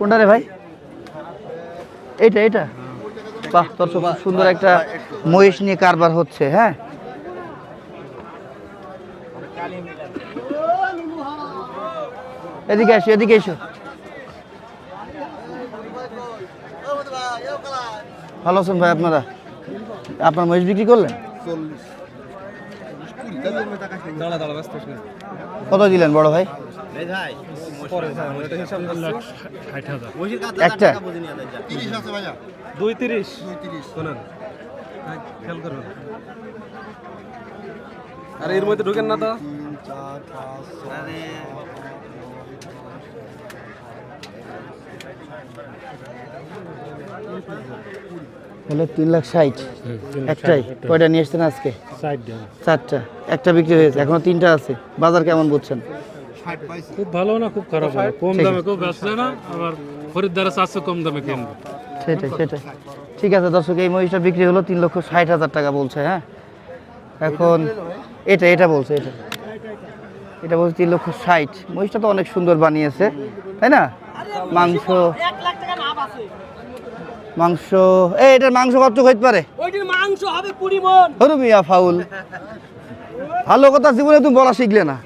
কোনটা রে ভাই? এটা বাহ, দর্শক খুব সুন্দর একটা মহিষ নিয়ে কারবার হচ্ছে। হ্যাঁ, এদিকে এসো। ভালো আছেন ভাই? আপনার মহিষ বিক্রি করলেন? কত দিলেন বড় ভাই? একটা 230 আরে এর মধ্যে ঢুকেন না তো। হলো 3,60,000। একটাই? কয়টা নিয়ে এসছেন আজকে? 4টা। একটা বিক্রি হয়েছে, এখনো 3টা আছে। বাজার কেমন বুঝছেন? খুব ভালো না খুব খারাপ না, কম দামে কেউ বেচছে না, আবার খরিদ্দার চাচ্ছে কম দামে কিনবে। সেটাই। ঠিক আছে দর্শক, এই মহিষটা বিক্রি হলো 3,60,000 টাকা বলছে। হ্যাঁ, এখন এটা বলছে, এটা বলছে 3,60,000। মহিষটা তো অনেক সুন্দর বানিয়েছে, তাই না? মাংস এটার মাংস কত হইতে পারে? ওইটার মাংস হবে 20 মণ। হরু মিয়া ফাউল, ভালো কথা জীবনে তুমি বলা শিখলে না।